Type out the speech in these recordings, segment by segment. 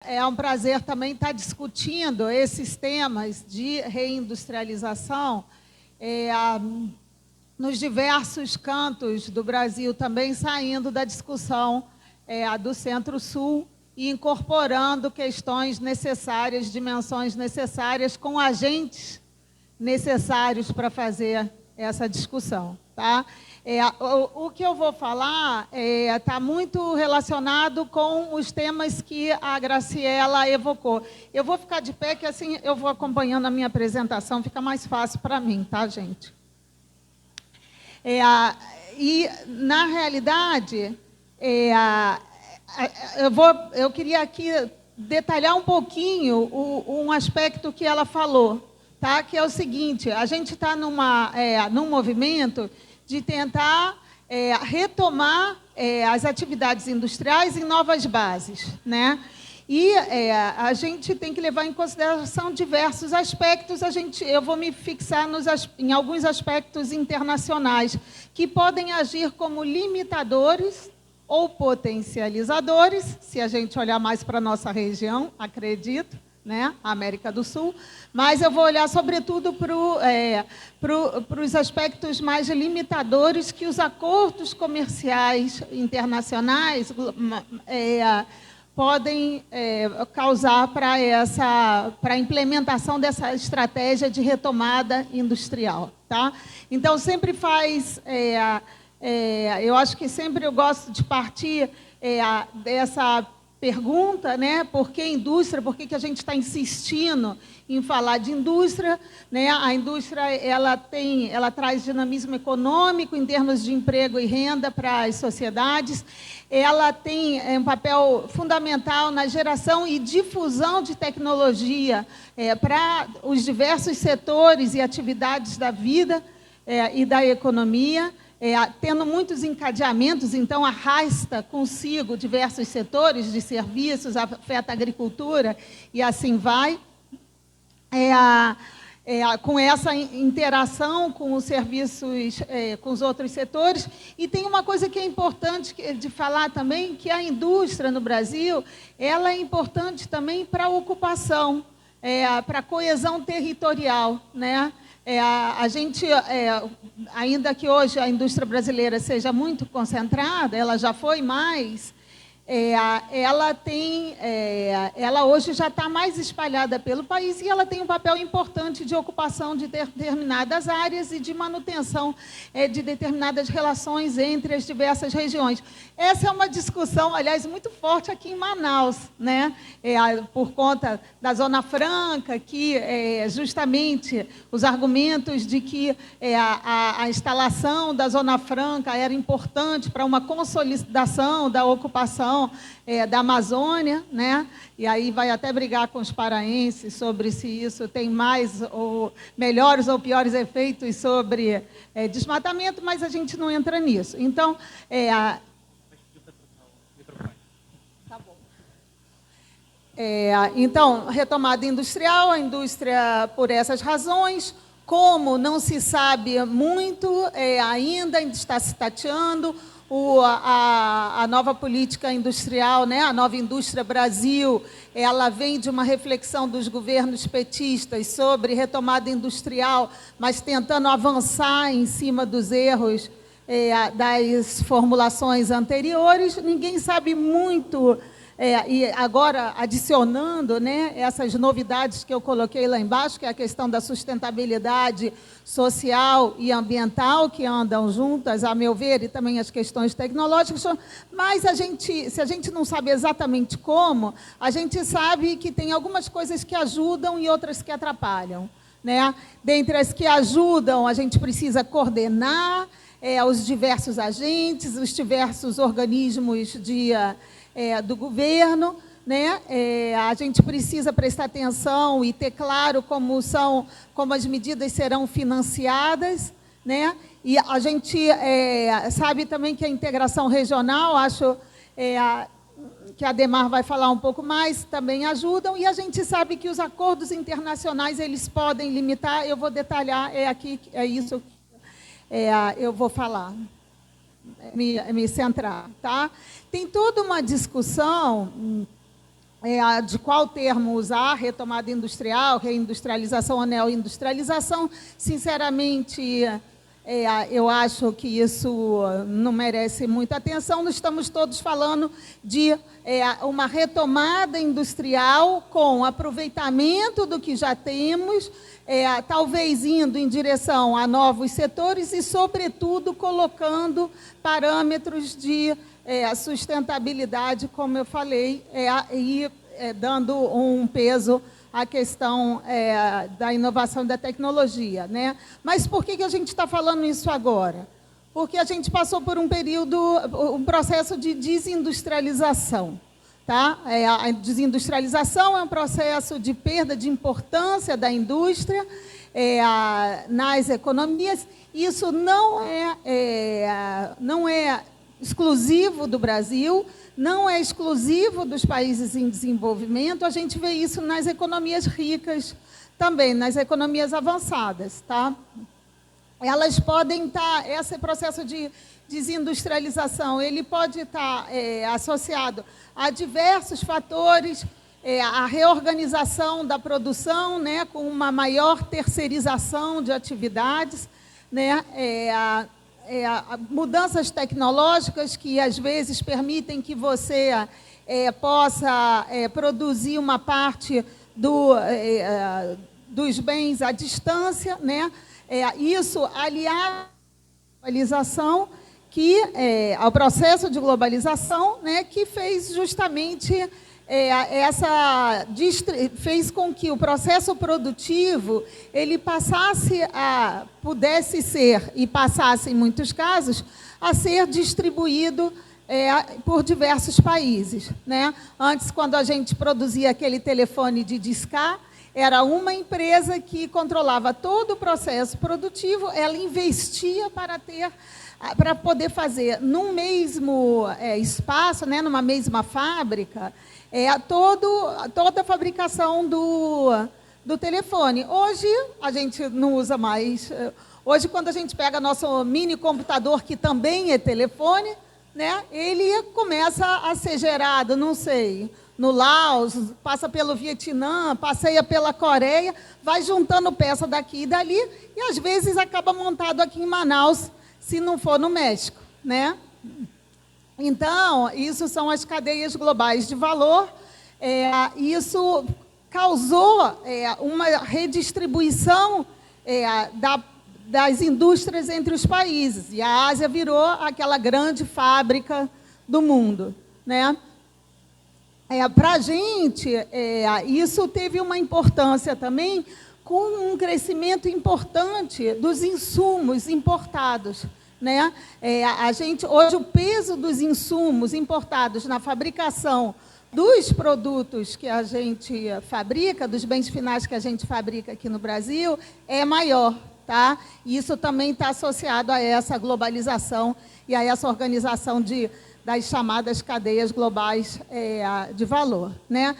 é um prazer também estar discutindo esses temas de reindustrialização nos diversos cantos do Brasil, também saindo da discussão do Centro-Sul e incorporando questões necessárias, dimensões necessárias, com agentes necessários para fazer essa discussão. Tá? O que eu vou falar está muito relacionado com os temas que a Graciela evocou. Eu vou ficar de pé, que assim eu vou acompanhando a minha apresentação, fica mais fácil para mim, tá, gente? E, na realidade, eu queria aqui detalhar um pouquinho um aspecto que ela falou, tá? Que é o seguinte: a gente está num movimento de tentar retomar as atividades industriais em novas bases, né? E a gente tem que levar em consideração diversos aspectos. Eu vou me fixar em alguns aspectos internacionais que podem agir como limitadores ou potencializadores, se a gente olhar mais para a nossa região, acredito, né, a América do Sul, mas eu vou olhar, sobretudo, para os aspectos mais limitadores que os acordos comerciais internacionais podem causar para a implementação dessa estratégia de retomada industrial. Tá? Então, sempre eu acho que sempre eu gosto de partir dessa pergunta, né? Por que indústria? Por que a gente está insistindo em falar de indústria? Né? A indústria ela traz dinamismo econômico em termos de emprego e renda para as sociedades. Ela tem um papel fundamental na geração e difusão de tecnologia para os diversos setores e atividades da vida e da economia. Tendo muitos encadeamentos, então arrasta consigo diversos setores de serviços, afeta a agricultura e assim vai. Com essa interação com os serviços, com os outros setores. E tem uma coisa que é importante de falar também, que a indústria no Brasil, ela é importante também para a ocupação, para a coesão territorial, né? A gente, ainda que hoje a indústria brasileira seja muito concentrada, ela já foi mais, ela hoje já está mais espalhada pelo país e ela tem um papel importante de ocupação de determinadas áreas e de manutenção de determinadas relações entre as diversas regiões. Essa é uma discussão, aliás, muito forte aqui em Manaus, né? Por conta da Zona Franca, que justamente os argumentos de que a instalação da Zona Franca era importante para uma consolidação da ocupação da Amazônia, né? E aí vai até brigar com os paraenses sobre se isso tem mais ou melhores ou piores efeitos sobre desmatamento, mas a gente não entra nisso. Então, tá bom. Então, retomada industrial, a indústria por essas razões. Como não se sabe muito, ainda está se tateando, a nova política industrial, né, a nova Indústria Brasil, ela vem de uma reflexão dos governos petistas sobre retomada industrial, mas tentando avançar em cima dos erros das formulações anteriores. Ninguém sabe muito. E agora, adicionando, né, essas novidades que eu coloquei lá embaixo, que é a questão da sustentabilidade social e ambiental, que andam juntas, a meu ver, e também as questões tecnológicas, mas se a gente não sabe exatamente como, a gente sabe que tem algumas coisas que ajudam e outras que atrapalham. Né? Dentre as que ajudam, a gente precisa coordenar os diversos agentes, os diversos organismos do governo, né? A gente precisa prestar atenção e ter claro como as medidas serão financiadas, né? E a gente sabe também que a integração regional, acho que a Ademar vai falar um pouco mais, também ajudam, e a gente sabe que os acordos internacionais eles podem limitar. Eu vou detalhar, isso eu vou falar. Me centrar, tá? Tem toda uma discussão de qual termo usar, retomada industrial, reindustrialização ou neoindustrialização. Sinceramente, eu acho que isso não merece muita atenção. Nós estamos todos falando de uma retomada industrial com aproveitamento do que já temos, talvez indo em direção a novos setores e, sobretudo, colocando parâmetros de sustentabilidade, como eu falei, e dando um peso à questão da inovação e da tecnologia, né? Mas por que a gente está falando isso agora? Porque a gente passou por um período, um processo de desindustrialização. Tá? A desindustrialização é um processo de perda de importância da indústria nas economias. Isso não é exclusivo do Brasil, não é exclusivo dos países em desenvolvimento. A gente vê isso nas economias ricas também, nas economias avançadas. Tá? Elas podem estar, esse processo de desindustrialização, ele pode estar associado a diversos fatores, a reorganização da produção, né, com uma maior terceirização de atividades, né, mudanças tecnológicas que, às vezes, permitem que você possa produzir uma parte dos bens à distância, né? Isso aliado à globalização, ao processo de globalização, né, que fez justamente fez com que o processo produtivo ele pudesse ser, e passasse em muitos casos, a ser distribuído por diversos países, né? Antes, quando a gente produzia aquele telefone de discar, era uma empresa que controlava todo o processo produtivo, ela investia para poder fazer num mesmo espaço, né, numa mesma fábrica, toda a fabricação do telefone. Hoje, a gente não usa mais. Hoje, quando a gente pega nosso mini computador, que também é telefone, né, ele começa a ser gerado, não sei, no Laos, passa pelo Vietnã, passeia pela Coreia, vai juntando peça daqui e dali, e às vezes acaba montado aqui em Manaus, se não for no México, né? Então, isso são as cadeias globais de valor. Isso causou uma redistribuição das indústrias entre os países, e a Ásia virou aquela grande fábrica do mundo, né? Para a gente, isso teve uma importância também, com um crescimento importante dos insumos importados, né? Hoje, o peso dos insumos importados na fabricação dos produtos que a gente fabrica, dos bens finais que a gente fabrica aqui no Brasil, é maior. Tá? E isso também está associado a essa globalização e a essa organização das chamadas cadeias globais de valor, né?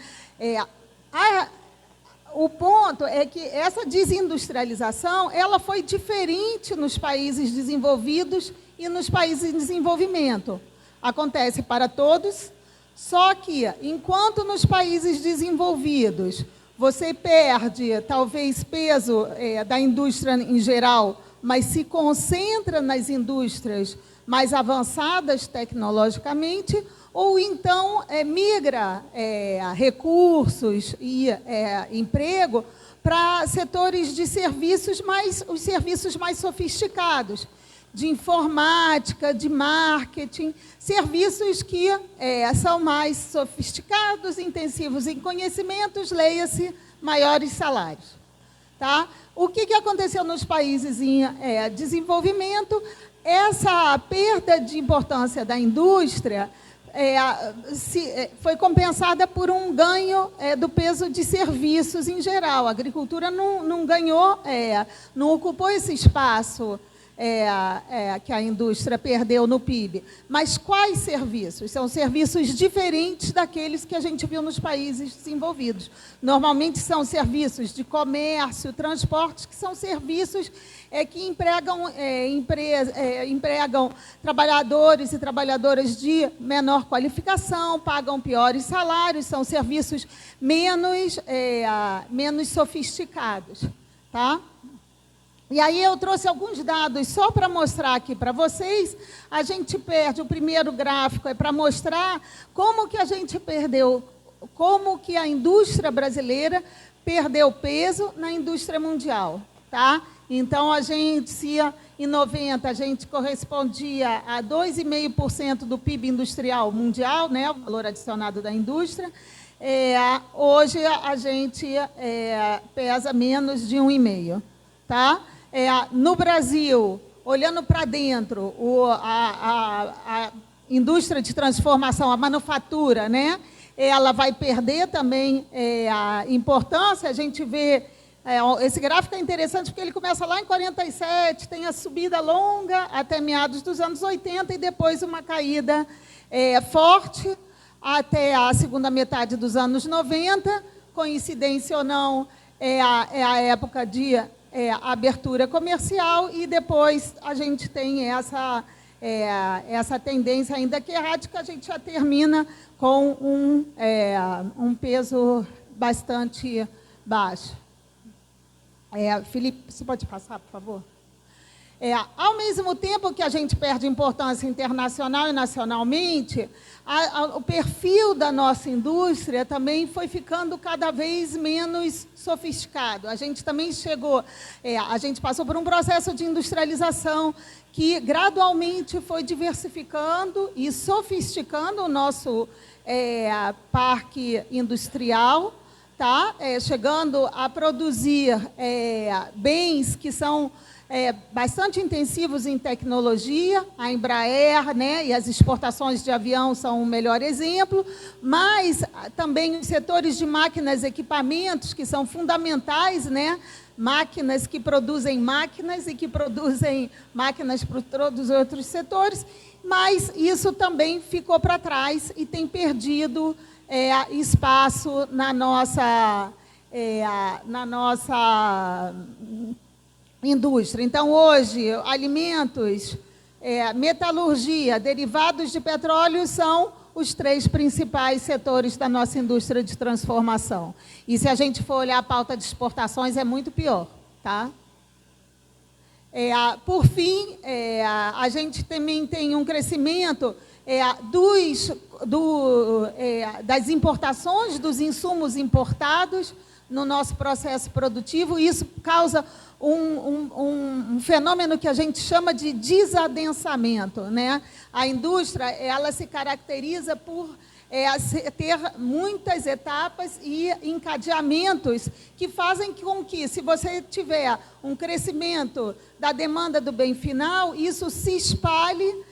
O ponto é que essa desindustrialização ela foi diferente nos países desenvolvidos e nos países em desenvolvimento. Acontece para todos, só que, enquanto nos países desenvolvidos você perde, talvez, peso da indústria em geral, mas se concentra nas indústrias mais avançadas tecnologicamente, ou então migra recursos e emprego para setores de serviços os serviços mais sofisticados, de informática, de marketing, serviços que são mais sofisticados, intensivos em conhecimentos, leia-se, maiores salários. Tá? O que aconteceu nos países em desenvolvimento? Essa perda de importância da indústria foi compensada por um ganho do peso de serviços em geral. A agricultura não ganhou, não ocupou esse espaço que a indústria perdeu no PIB. Mas quais serviços? São serviços diferentes daqueles que a gente viu nos países desenvolvidos. Normalmente são serviços de comércio, transportes, que são serviços que empregam trabalhadores e trabalhadoras de menor qualificação, pagam piores salários, são serviços menos sofisticados. Tá? E aí eu trouxe alguns dados só para mostrar aqui para vocês. A gente perde, o primeiro gráfico é para mostrar como que a gente perdeu, como que a indústria brasileira perdeu peso na indústria mundial. Tá? Então, em 90, a gente correspondia a 2,5% do PIB industrial mundial, né, o valor adicionado da indústria. Hoje, a gente pesa menos de 1,5%. Tá? No Brasil, olhando para dentro, a indústria de transformação, a manufatura, né, ela vai perder também a importância. A gente vê... esse gráfico é interessante porque ele começa lá em 47, tem a subida longa até meados dos anos 80 e depois uma caída forte até a segunda metade dos anos 90. Coincidência ou não, é a época de abertura comercial, e depois a gente tem essa tendência, ainda que errática, a gente já termina com um peso bastante baixo. Felipe, você pode passar, por favor? Ao mesmo tempo que a gente perde importância internacional e nacionalmente, o perfil da nossa indústria também foi ficando cada vez menos sofisticado. A gente também a gente passou por um processo de industrialização que gradualmente foi diversificando e sofisticando o nosso parque industrial, tá? Chegando a produzir bens que são bastante intensivos em tecnologia. A Embraer, né, e as exportações de avião são o melhor exemplo, mas também os setores de máquinas e equipamentos, que são fundamentais, né, máquinas que produzem máquinas e que produzem máquinas para todos os outros setores, mas isso também ficou para trás e tem perdido espaço na nossa indústria. Então, hoje, alimentos, metalurgia, derivados de petróleo são os 3 principais setores da nossa indústria de transformação. E se a gente for olhar a pauta de exportações, é muito pior. Tá? Por fim, a gente também tem um crescimento das importações, dos insumos importados no nosso processo produtivo. Isso causa um fenômeno que a gente chama de desadensamento, né? A indústria, ela se caracteriza por ter muitas etapas e encadeamentos que fazem com que, se você tiver um crescimento da demanda do bem final, isso se espalhe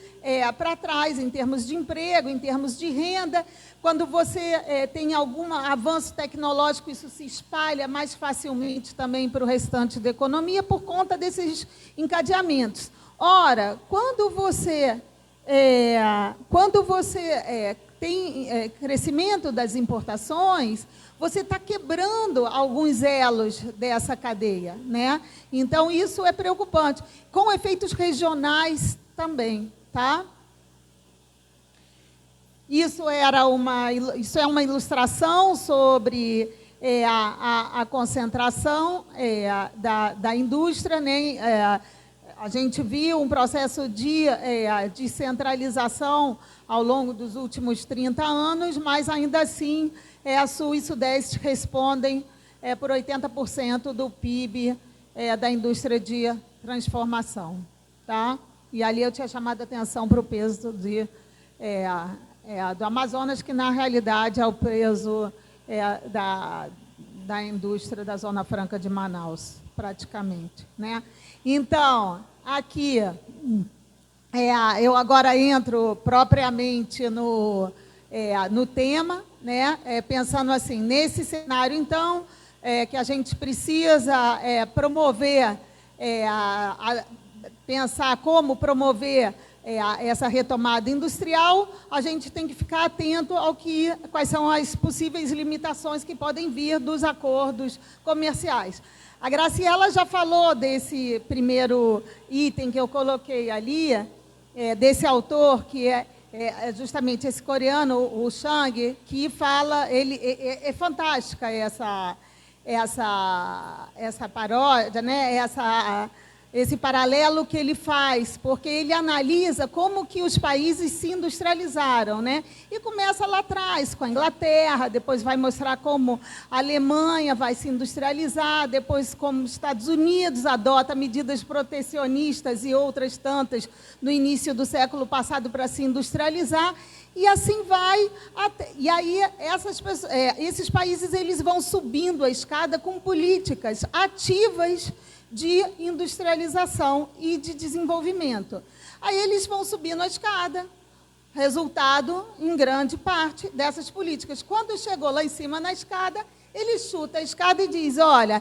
para trás, em termos de emprego, em termos de renda. Quando você tem algum avanço tecnológico, isso se espalha mais facilmente também para o restante da economia, por conta desses encadeamentos. Ora, quando você tem crescimento das importações, você está quebrando alguns elos dessa cadeia, né? Então, isso é preocupante, com efeitos regionais também. Tá? Isso é uma ilustração sobre a concentração da indústria, né? A gente viu um processo de centralização ao longo dos últimos 30 anos, mas ainda assim Sul e Sudeste respondem por 80% do PIB da indústria de transformação. Tá? E ali eu tinha chamado a atenção para o peso do Amazonas, que na realidade é o peso da indústria da Zona Franca de Manaus, praticamente, né? Então, aqui, eu agora entro propriamente no tema, né? Pensando assim, nesse cenário, então, que a gente precisa promover pensar como promover essa retomada industrial, a gente tem que ficar atento quais são as possíveis limitações que podem vir dos acordos comerciais. A Graciela já falou desse primeiro item que eu coloquei ali, desse autor, que é justamente esse coreano, o Chang, que fala, é fantástica essa paródia, né? Esse paralelo que ele faz, porque ele analisa como que os países se industrializaram, né? E começa lá atrás, com a Inglaterra, depois vai mostrar como a Alemanha vai se industrializar, depois como os Estados Unidos adota medidas protecionistas e outras tantas no início do século passado para se industrializar, e assim vai. E aí esses países eles vão subindo a escada com políticas ativas de industrialização e de desenvolvimento. Aí eles vão subindo a escada, resultado, em grande parte, dessas políticas. Quando chegou lá em cima na escada, ele chuta a escada e diz, olha,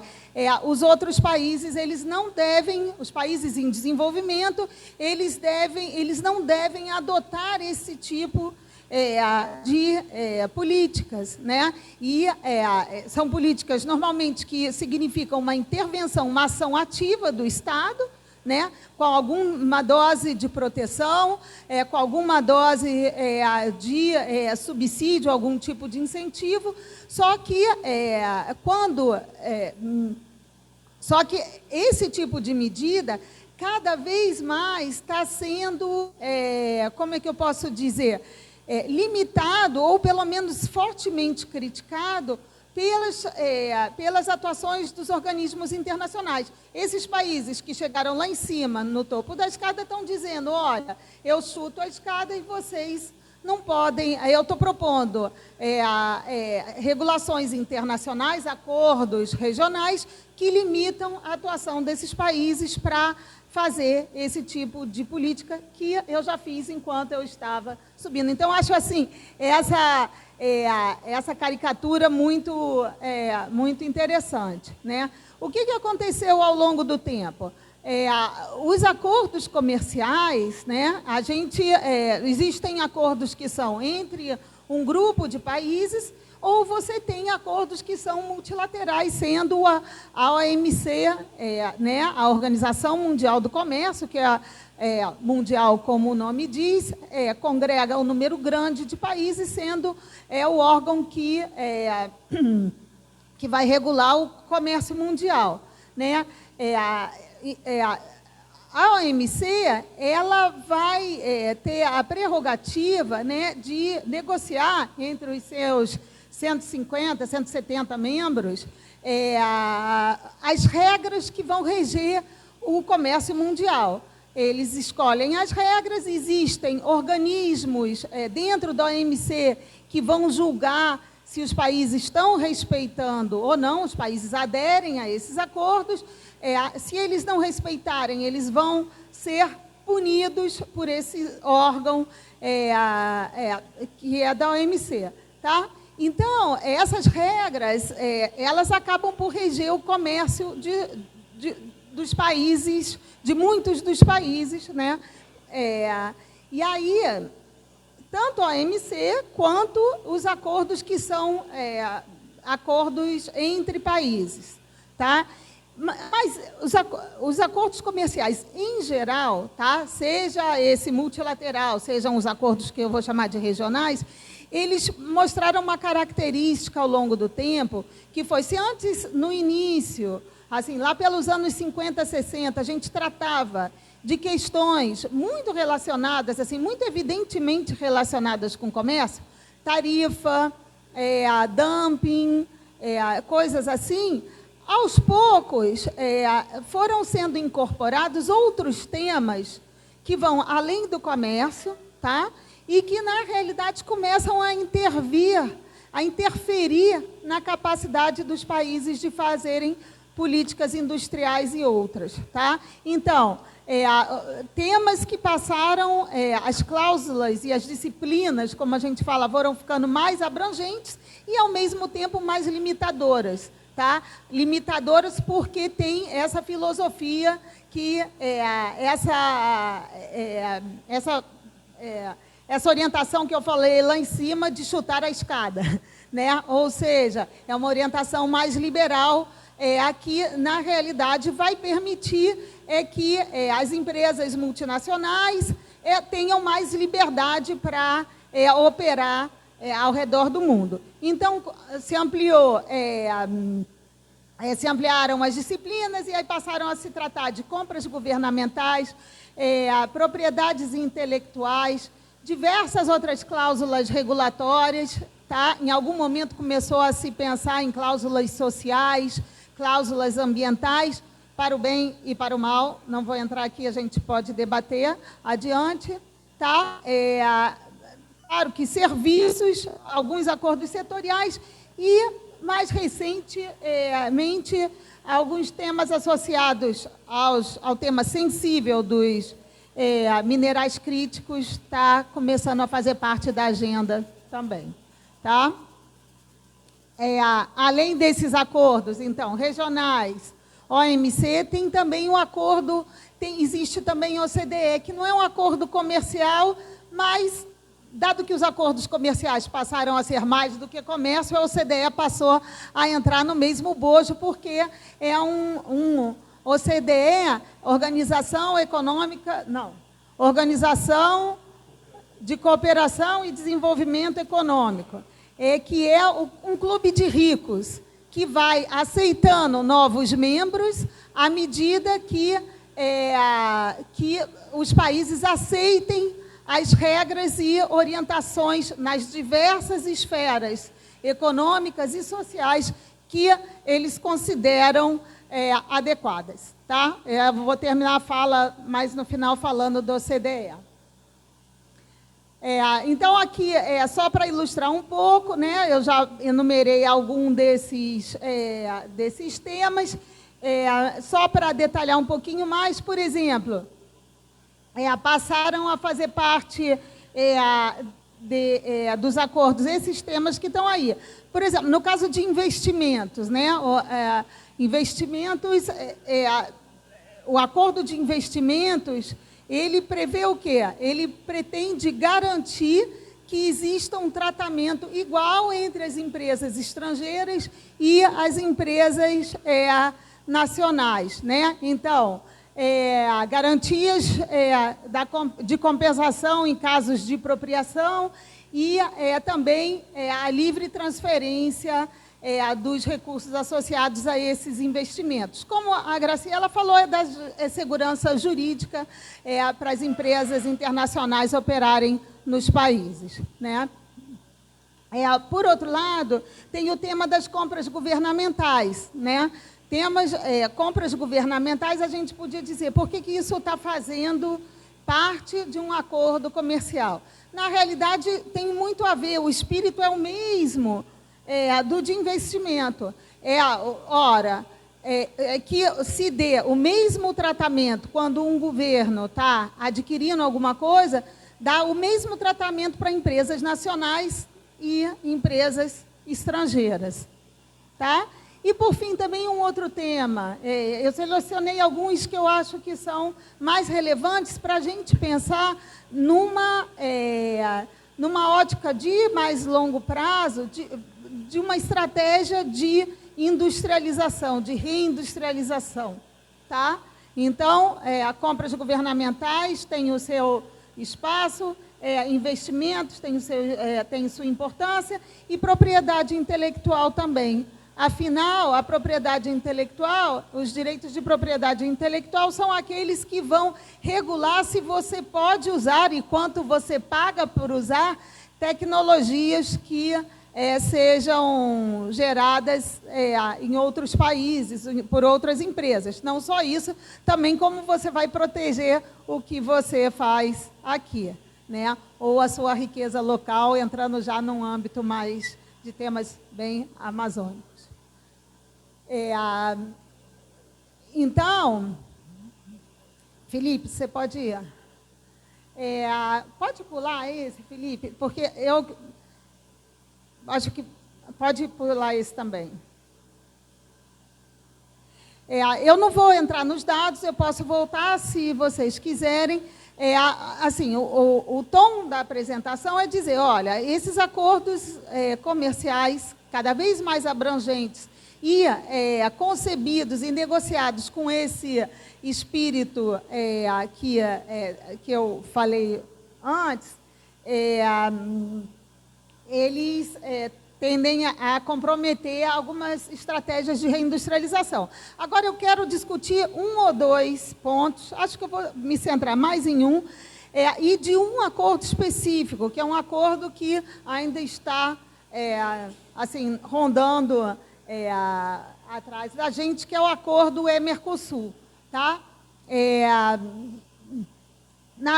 os outros países, eles não devem, os países em desenvolvimento, eles não devem adotar esse tipo de políticas, né? E são políticas normalmente que significam uma intervenção, uma ação ativa do Estado, né? Com alguma dose de proteção, com alguma dose de subsídio, algum tipo de incentivo. Só que só que esse tipo de medida cada vez mais está sendo, como é que eu posso dizer, limitado, ou pelo menos fortemente criticado, pelas atuações dos organismos internacionais. Esses países que chegaram lá em cima, no topo da escada, estão dizendo, olha, eu chuto a escada e vocês não podem... Eu estou propondo regulações internacionais, acordos regionais, que limitam a atuação desses países para fazer esse tipo de política que eu já fiz enquanto eu estava subindo. Então, acho assim, essa caricatura muito interessante, né? O que aconteceu ao longo do tempo? Os acordos comerciais, né? Existem acordos que são entre um grupo de países, ou você tem acordos que são multilaterais, sendo a OMC, né, a Organização Mundial do Comércio, que é mundial, como o nome diz, congrega um número grande de países, sendo o órgão que vai regular o comércio mundial, né? A OMC ela vai ter a prerrogativa, né, de negociar entre os seus 150, 170 membros, as regras que vão reger o comércio mundial. Eles escolhem as regras, existem organismos dentro da OMC que vão julgar se os países estão respeitando ou não, os países aderem a esses acordos. Se eles não respeitarem, eles vão ser punidos por esse órgão que é da OMC, tá? Então, essas regras, elas acabam por reger o comércio dos países, de muitos dos países, né? E aí, tanto a OMC quanto os acordos que são acordos entre países, tá? Mas os acordos comerciais, em geral, tá? Seja esse multilateral, sejam os acordos que eu vou chamar de regionais, eles mostraram uma característica ao longo do tempo, que foi, se antes, no início, assim, lá pelos anos 50, 60, a gente tratava de questões muito relacionadas, assim, muito evidentemente relacionadas com o comércio, tarifa, dumping, coisas assim, aos poucos foram sendo incorporados outros temas que vão além do comércio, tá? E que, na realidade, começam a interferir na capacidade dos países de fazerem políticas industriais e outras, tá? Então, temas que passaram, as cláusulas e as disciplinas, como a gente fala, foram ficando mais abrangentes e, ao mesmo tempo, mais limitadoras, tá? Limitadoras porque tem essa filosofia que essa orientação que eu falei lá em cima de chutar a escada, né? Ou seja, é uma orientação mais liberal, aqui, na realidade, vai permitir que as empresas multinacionais tenham mais liberdade para operar ao redor do mundo. Então, se ampliaram as disciplinas e aí passaram a se tratar de compras governamentais, propriedades intelectuais, diversas outras cláusulas regulatórias, tá? Em algum momento começou a se pensar em cláusulas sociais, cláusulas ambientais, para o bem e para o mal. Não vou entrar aqui, a gente pode debater adiante, tá? Claro que serviços, alguns acordos setoriais e, mais recentemente, alguns temas associados ao tema sensível dos minerais críticos está começando a fazer parte da agenda também, tá? Além desses acordos, então, regionais, OMC, tem também um acordo, existe também OCDE, que não é um acordo comercial, mas, dado que os acordos comerciais passaram a ser mais do que comércio, a OCDE passou a entrar no mesmo bojo, porque é OCDE, Organização de Cooperação e Desenvolvimento Econômico, que é um clube de ricos que vai aceitando novos membros à medida que os países aceitem as regras e orientações nas diversas esferas econômicas e sociais que eles consideram adequadas. Tá? Vou terminar a fala mais no final falando do OCDE. Então, aqui, só para ilustrar um pouco, né, eu já enumerei algum desses temas, só para detalhar um pouquinho mais, por exemplo, passaram a fazer parte dos acordos, esses temas que estão aí. Por exemplo, no caso de investimentos, né, o acordo de investimentos, ele prevê o quê? Ele pretende garantir que exista um tratamento igual entre as empresas estrangeiras e as empresas nacionais, né? Então, garantias de compensação em casos de expropriação e também a livre transferência dos recursos associados a esses investimentos. Como a Graciela falou, da segurança jurídica para as empresas internacionais operarem nos países, né? Por outro lado, tem o tema das compras governamentais, né? Compras governamentais, a gente podia dizer, por que isso está fazendo parte de um acordo comercial? Na realidade, tem muito a ver, o espírito é o mesmo do de investimento. Que se dê o mesmo tratamento quando um governo está adquirindo alguma coisa, dá o mesmo tratamento para empresas nacionais e empresas estrangeiras. Tá? E, por fim, também um outro tema. Eu selecionei alguns que eu acho que são mais relevantes para a gente pensar numa ótica de mais longo prazo, de uma estratégia de industrialização, de reindustrialização. Tá? Então, compras governamentais têm o seu espaço, investimentos têm sua importância, e propriedade intelectual também. Afinal, a propriedade intelectual, os direitos de propriedade intelectual são aqueles que vão regular se você pode usar e quanto você paga por usar tecnologias que sejam geradas em outros países, por outras empresas. Não só isso, também como você vai proteger o que você faz aqui, né? Ou a sua riqueza local, entrando já num âmbito mais de temas bem amazônicos. Então, Felipe, você pode ir? Pode pular esse, Felipe? Porque eu acho que pode pular esse também. Eu não vou entrar nos dados, eu posso voltar se vocês quiserem. Assim, o tom da apresentação é dizer, olha, esses acordos comerciais cada vez mais abrangentes e concebidos e negociados com esse espírito que eu falei antes, eles tendem a comprometer algumas estratégias de reindustrialização. Agora, eu quero discutir um ou dois pontos, acho que eu vou me centrar mais em um, e de um acordo específico, que é um acordo que ainda está assim, rondando atrás da gente, que é o acordo Mercosul. Tá?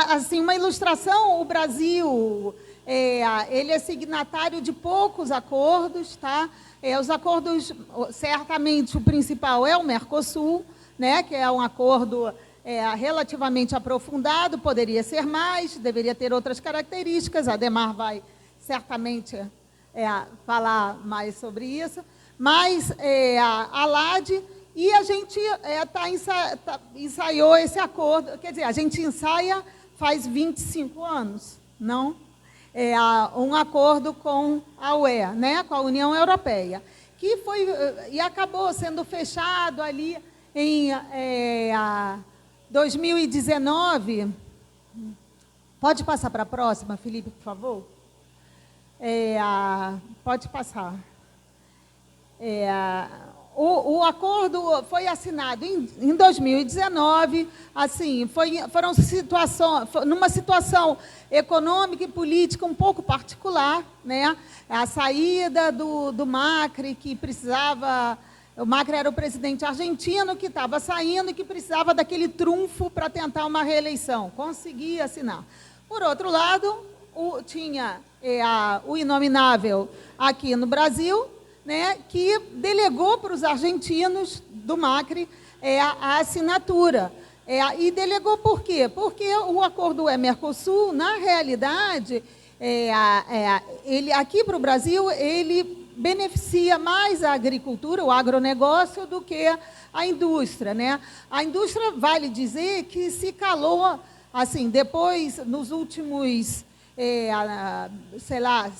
Assim, uma ilustração, o Brasil... ele é signatário de poucos acordos, tá? Os acordos, certamente, o principal é o Mercosul, né? Que é um acordo relativamente aprofundado, poderia ser mais, deveria ter outras características, a Adhemar vai certamente falar mais sobre isso, mas a LAD, e a gente ensaiou esse acordo, quer dizer, a gente ensaia faz 25 anos, não? Um acordo com a UE, né, com a União Europeia, que foi e acabou sendo fechado ali em 2019. Pode passar para a próxima, Felipe, por favor? Pode passar. O acordo foi assinado em 2019, assim, foram numa situação econômica e política um pouco particular, né? A saída do Macri, que precisava... O Macri era o presidente argentino que estava saindo e que precisava daquele trunfo para tentar uma reeleição. Conseguia assinar. Por outro lado, tinha o inominável aqui no Brasil, né, que delegou para os argentinos do Macri a assinatura. E delegou por quê? Porque o acordo Mercosul, na realidade, ele, aqui para o Brasil, ele beneficia mais a agricultura, o agronegócio, do que a indústria, né? A indústria, vale dizer, que se calou, assim, depois, nos últimos, sei lá,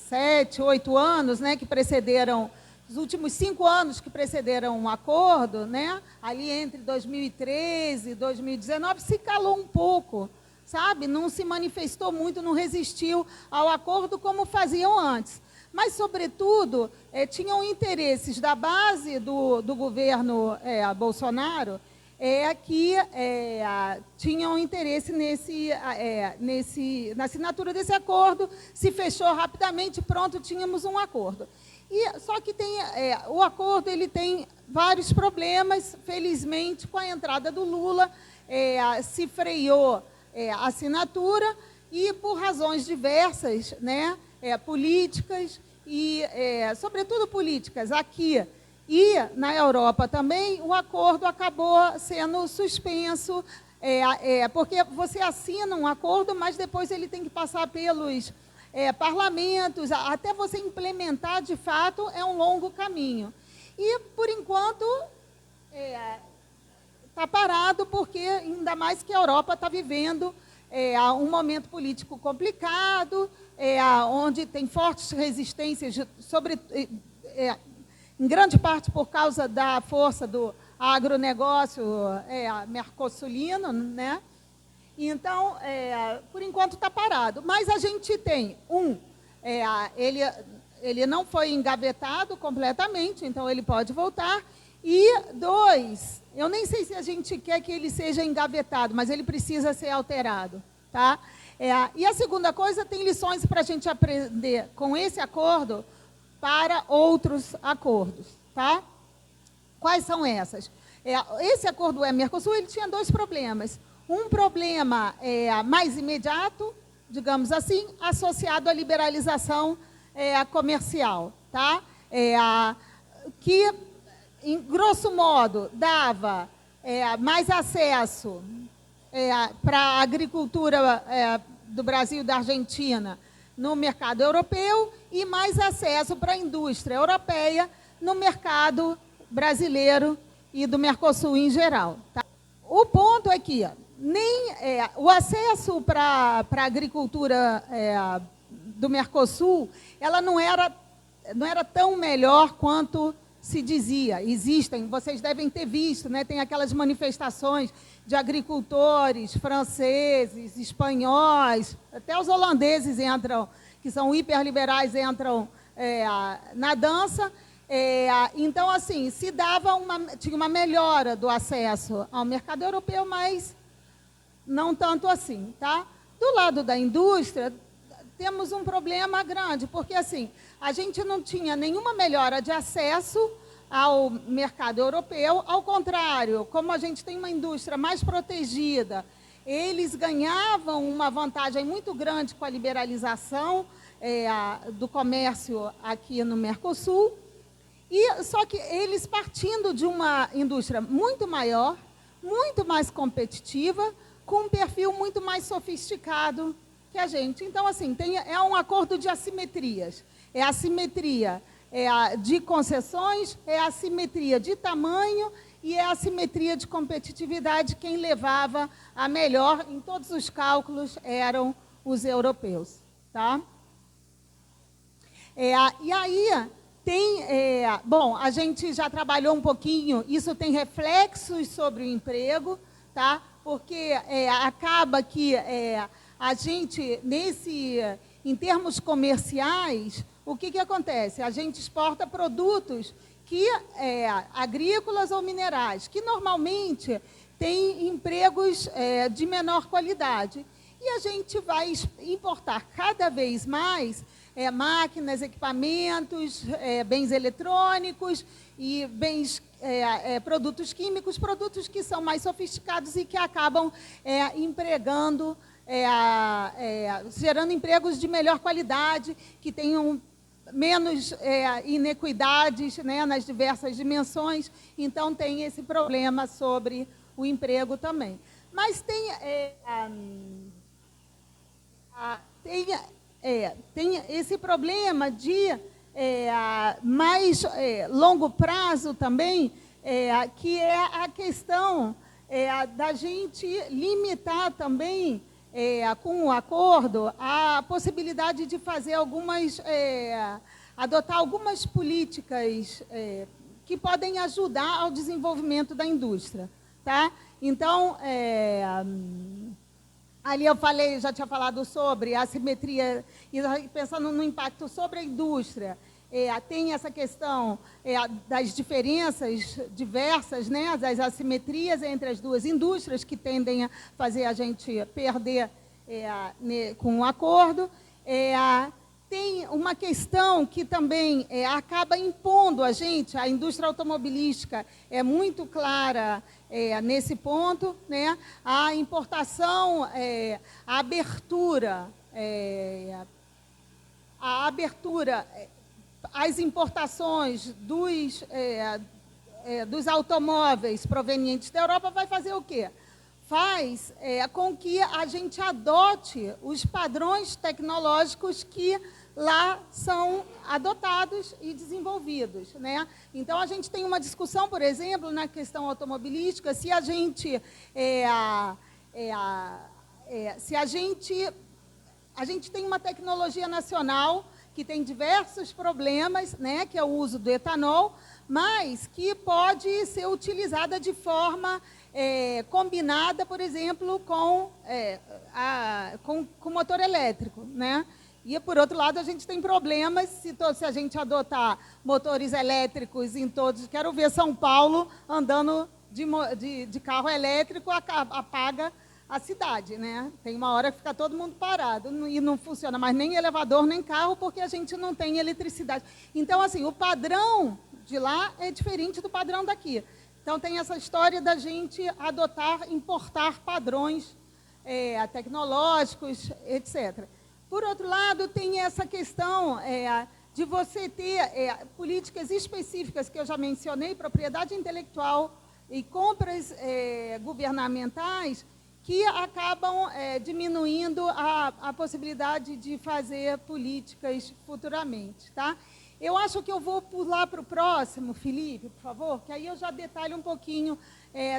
7, 8 anos, né, que precederam, os últimos 5 anos que precederam um acordo, né, ali entre 2013 e 2019, se calou um pouco, sabe? Não se manifestou muito, não resistiu ao acordo como faziam antes. Mas, sobretudo, tinham interesses da base do governo Bolsonaro, que tinham interesse na assinatura desse acordo, se fechou rapidamente, pronto, tínhamos um acordo. Só que o acordo ele tem vários problemas, felizmente, com a entrada do Lula, se freou a assinatura, e por razões diversas, né, políticas, e, sobretudo, políticas aqui e na Europa também, o acordo acabou sendo suspenso, porque você assina um acordo, mas depois ele tem que passar pelos parlamentos, até você implementar, de fato, é um longo caminho. E, por enquanto, está parado, porque, ainda mais que a Europa está vivendo um momento político complicado, onde tem fortes resistências, em grande parte por causa da força do agronegócio mercosulino, né? Então, por enquanto está parado. Mas a gente tem, ele não foi engavetado completamente, então ele pode voltar. E 2, eu nem sei se a gente quer que ele seja engavetado, mas ele precisa ser alterado, tá? E a segunda coisa, tem lições para a gente aprender com esse acordo para outros acordos, tá? Quais são essas? Esse acordo Mercosul, ele tinha 2 problemas. Um problema mais imediato, digamos assim, associado à liberalização comercial, tá? Que, em grosso modo, dava mais acesso para a agricultura do Brasil e da Argentina no mercado europeu e mais acesso para a indústria europeia no mercado brasileiro e do Mercosul em geral. Tá? O ponto é que o acesso para a agricultura do Mercosul, ela não era tão melhor quanto se dizia. Existem, vocês devem ter visto, né? Tem aquelas manifestações de agricultores franceses, espanhóis, até os holandeses entram, que são hiperliberais, entram na dança. Então, assim, tinha uma melhora do acesso ao mercado europeu, mas não tanto assim, tá? Do lado da indústria, temos um problema grande, porque, assim, a gente não tinha nenhuma melhora de acesso ao mercado europeu. Ao contrário, como a gente tem uma indústria mais protegida, eles ganhavam uma vantagem muito grande com a liberalização do comércio aqui no Mercosul. Só que eles, partindo de uma indústria muito maior, muito mais competitiva, com um perfil muito mais sofisticado que a gente. Então, assim, é um acordo de assimetrias. É assimetria de concessões, é assimetria de tamanho e é assimetria de competitividade. Quem levava a melhor em todos os cálculos eram os europeus. Tá? E aí bom, a gente já trabalhou um pouquinho, isso tem reflexos sobre o emprego, tá? Porque acaba que a gente, em termos comerciais, o que acontece? A gente exporta produtos agrícolas ou minerais, que normalmente têm empregos de menor qualidade. E a gente vai importar cada vez mais máquinas, equipamentos, bens eletrônicos e produtos químicos, produtos que são mais sofisticados e que acabam empregando, gerando empregos de melhor qualidade, que tenham menos inequidades, né, nas diversas dimensões. Então, tem esse problema sobre o emprego também. Mas tem esse problema de mais longo prazo também, que é a questão da gente limitar também, com o acordo, a possibilidade de fazer adotar algumas políticas que podem ajudar ao desenvolvimento da indústria. Tá? Então, ali eu já tinha falado sobre a assimetria, e pensando no impacto sobre a indústria, tem essa questão das diferenças diversas, né, das assimetrias entre as duas indústrias, que tendem a fazer a gente perder com o acordo. Tem uma questão que também acaba impondo a gente, a indústria automobilística é muito clara nesse ponto, né? A importação, a abertura, as importações dos automóveis provenientes da Europa vai fazer o quê? Faz com que a gente adote os padrões tecnológicos que lá são adotados e desenvolvidos, né? Então, a gente tem uma discussão, por exemplo, na questão automobilística, se a gente tem uma tecnologia nacional que tem diversos problemas, né, que é o uso do etanol, mas que pode ser utilizada de forma combinada, por exemplo, com motor elétrico, né? E, por outro lado, a gente tem problemas se a gente adotar motores elétricos em todos. Quero ver São Paulo andando de carro elétrico, apaga a cidade, né? Tem uma hora que fica todo mundo parado e não funciona mais nem elevador, nem carro, porque a gente não tem eletricidade. Então, assim, o padrão de lá é diferente do padrão daqui. Então, tem essa história da gente importar padrões tecnológicos, etc. Por outro lado, tem essa questão de você ter políticas específicas, que eu já mencionei, propriedade intelectual e compras governamentais, que acabam diminuindo a possibilidade de fazer políticas futuramente. Tá? Eu acho que eu vou pular para o próximo, Felipe, por favor, que aí eu já detalho um pouquinho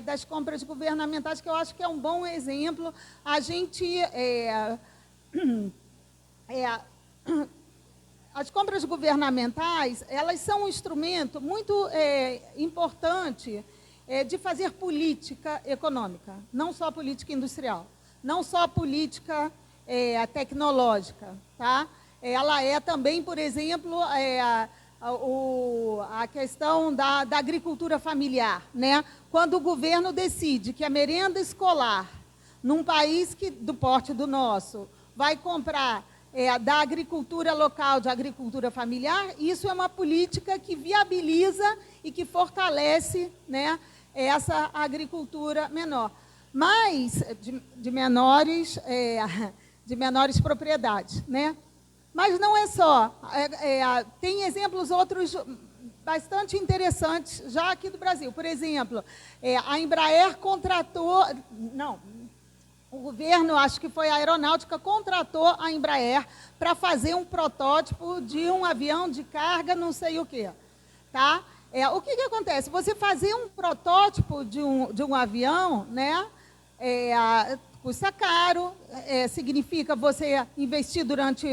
das compras governamentais, que eu acho que é um bom exemplo. A gente... as compras governamentais, elas são um instrumento muito importante de fazer política econômica, não só política industrial, não só política tecnológica, tá? Ela é também, por exemplo, a questão da agricultura familiar, né? Quando o governo decide que a merenda escolar, num país do porte do nosso, vai comprar da agricultura local, de agricultura familiar, isso é uma política que viabiliza e que fortalece, né, essa agricultura menor, mas de menores propriedades, né? Mas não é só. Tem exemplos outros bastante interessantes já aqui do Brasil. Por exemplo, a Embraer contratou... Não, o governo, acho que foi a Aeronáutica, contratou a Embraer para fazer um protótipo de um avião de carga, não sei o quê. Tá? O que acontece? Você fazer um protótipo de um avião, né, custa caro, significa você investir durante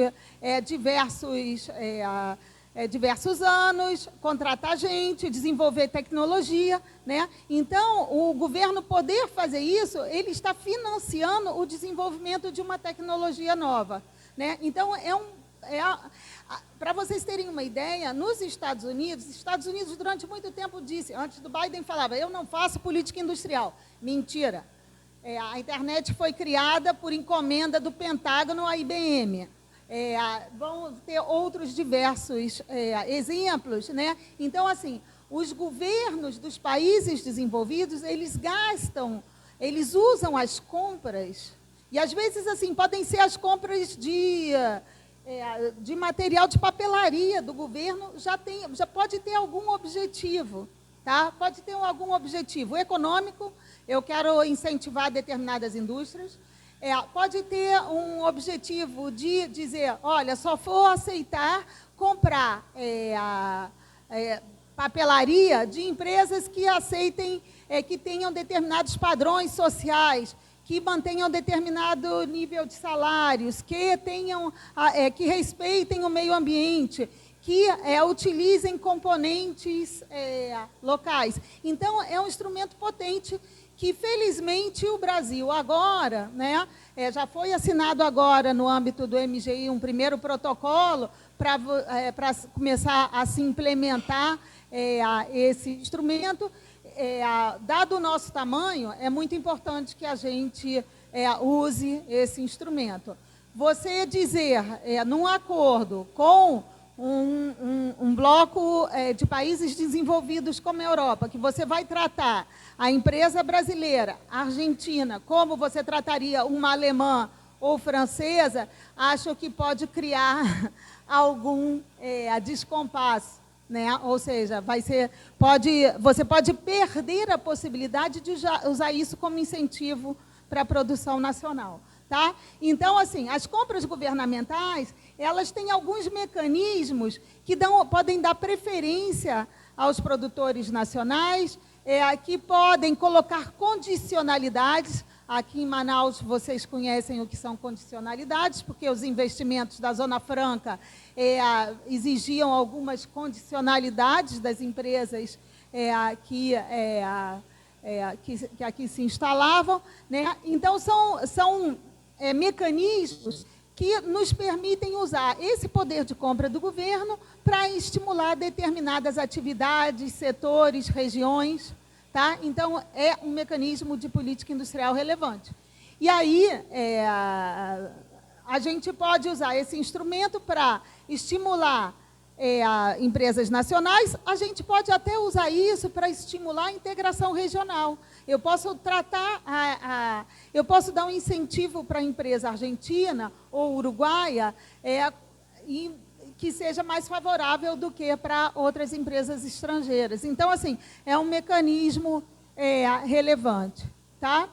diversos anos, contratar gente, desenvolver tecnologia, né? Então, o governo poder fazer isso, ele está financiando o desenvolvimento de uma tecnologia nova, né? Então, para vocês terem uma ideia, nos Estados Unidos durante muito tempo disse, antes do Biden falava, eu não faço política industrial. Mentira. A internet foi criada por encomenda do Pentágono à IBM. Vão ter outros diversos exemplos, né? Então, assim, os governos dos países desenvolvidos, eles usam as compras, e às vezes, assim, podem ser as compras de material de papelaria do governo, já pode ter algum objetivo, tá? Pode ter algum objetivo econômico, eu quero incentivar determinadas indústrias, pode ter um objetivo de dizer, olha, só vou aceitar comprar papelaria de empresas que aceitem, que tenham determinados padrões sociais, que mantenham determinado nível de salários, que respeitem o meio ambiente, que utilizem componentes locais. Então, é um instrumento potente que, felizmente, o Brasil agora, né, já foi assinado agora, no âmbito do MGI, um primeiro protocolo para começar a se implementar esse instrumento. Dado o nosso tamanho, é muito importante que a gente use esse instrumento. Você dizer, num acordo com um bloco de países desenvolvidos como a Europa, que você vai tratar a empresa brasileira, argentina, como você trataria uma alemã ou francesa, acho que pode criar algum descompasso, né? Ou seja, você pode perder a possibilidade de usar isso como incentivo para a produção nacional. Tá? Então, assim, as compras governamentais, elas têm alguns mecanismos que podem dar preferência aos produtores nacionais, que podem colocar condicionalidades. Aqui em Manaus, vocês conhecem o que são condicionalidades, porque os investimentos da Zona Franca exigiam algumas condicionalidades das empresas que aqui se instalavam, né? Então, são mecanismos que nos permitem usar esse poder de compra do governo para estimular determinadas atividades, setores, regiões, tá? Então, é um mecanismo de política industrial relevante. E aí, a gente pode usar esse instrumento para estimular empresas nacionais, a gente pode até usar isso para estimular a integração regional. Eu posso eu posso dar um incentivo para a empresa argentina ou uruguaia e que seja mais favorável do que para outras empresas estrangeiras. Então, assim, é um mecanismo relevante, tá?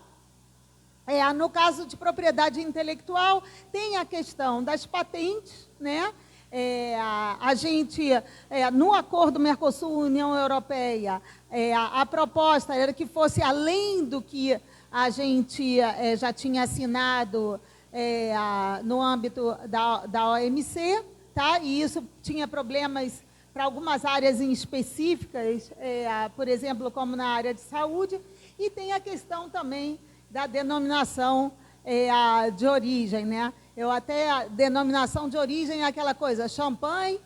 No caso de propriedade intelectual, tem a questão das patentes, né? A gente, no acordo Mercosul-União Europeia, a proposta era que fosse além do que a gente já tinha assinado no âmbito da OMC, tá? E isso tinha problemas para algumas áreas em específicas, por exemplo, como na área de saúde, e tem a questão também da denominação de origem, né? A denominação de origem é aquela coisa, champanhe,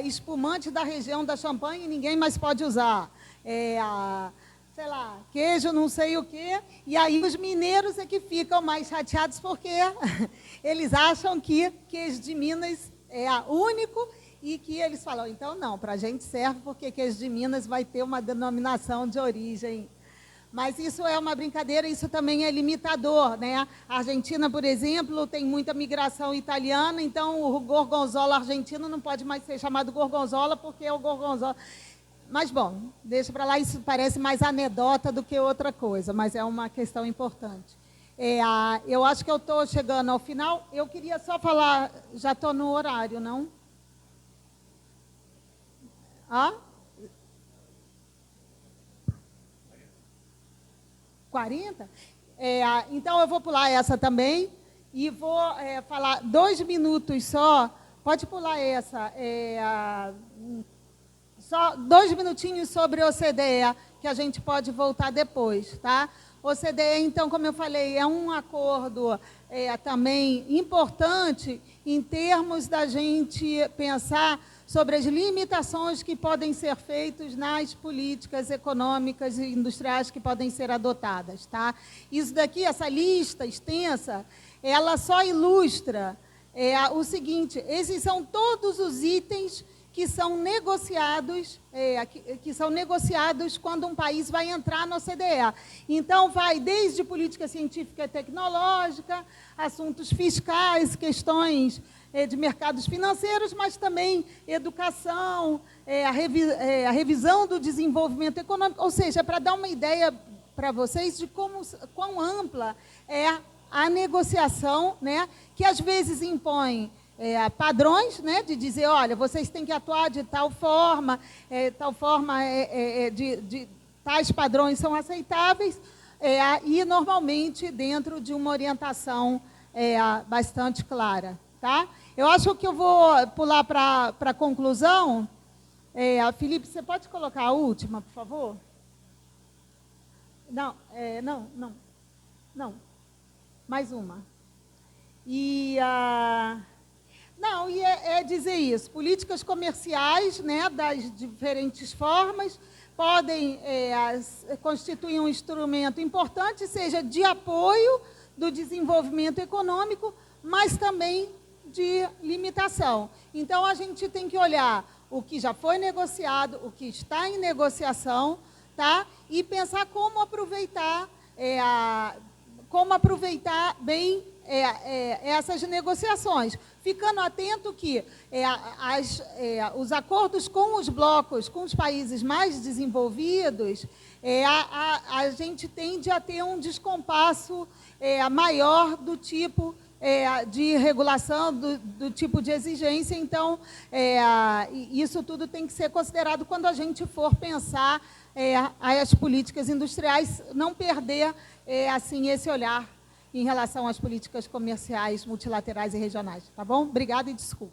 espumante da região da Champagne, ninguém mais pode usar. Sei lá, queijo não sei o quê, e aí os mineiros é que ficam mais chateados porque eles acham que queijo de Minas é único e que eles falam, então não, para a gente serve porque queijo de Minas vai ter uma denominação de origem. Mas isso é uma brincadeira, isso também é limitador, né? A Argentina, por exemplo, tem muita migração italiana, então o gorgonzola argentino não pode mais ser chamado gorgonzola porque é o gorgonzola. Mas, bom, deixa para lá, isso parece mais anedota do que outra coisa, mas é uma questão importante. Eu acho que eu estou chegando ao final, eu queria só falar, já estou no horário, não? 40? Então, eu vou pular essa também e vou falar 2 minutos só. Pode pular essa. Só 2 minutinhos sobre a OCDE, que a gente pode voltar depois, tá? OCDE, então, como eu falei, é um acordo também importante em termos da gente pensar sobre as limitações que podem ser feitas nas políticas econômicas e industriais que podem ser adotadas, tá? Isso daqui, essa lista extensa, ela só ilustra o seguinte, esses são todos os itens que são negociados, quando um país vai entrar na OCDE. Então, vai desde política científica e tecnológica, assuntos fiscais, questões de mercados financeiros, mas também educação, a revisão do desenvolvimento econômico, ou seja, para dar uma ideia para vocês de quão ampla é a negociação, né, que às vezes impõe padrões, né, de dizer, olha, vocês têm que atuar de tal forma, tais padrões são aceitáveis, e normalmente dentro de uma orientação bastante clara. Tá? Eu acho que eu vou pular para a conclusão. Felipe, você pode colocar a última, por favor? Não, não. Mais uma. E dizer isso. Políticas comerciais, né, das diferentes formas, podem constituir um instrumento importante, seja de apoio do desenvolvimento econômico, mas também de limitação. Então, a gente tem que olhar o que já foi negociado, o que está em negociação, tá? E pensar como aproveitar bem essas negociações, ficando atento que os acordos com os blocos, com os países mais desenvolvidos, a gente tende a ter um descompasso maior do tipo de regulação, do tipo de exigência. Então, isso tudo tem que ser considerado quando a gente for pensar as políticas industriais, não perder assim, esse olhar em relação às políticas comerciais multilaterais e regionais. Tá bom? Obrigada e desculpe.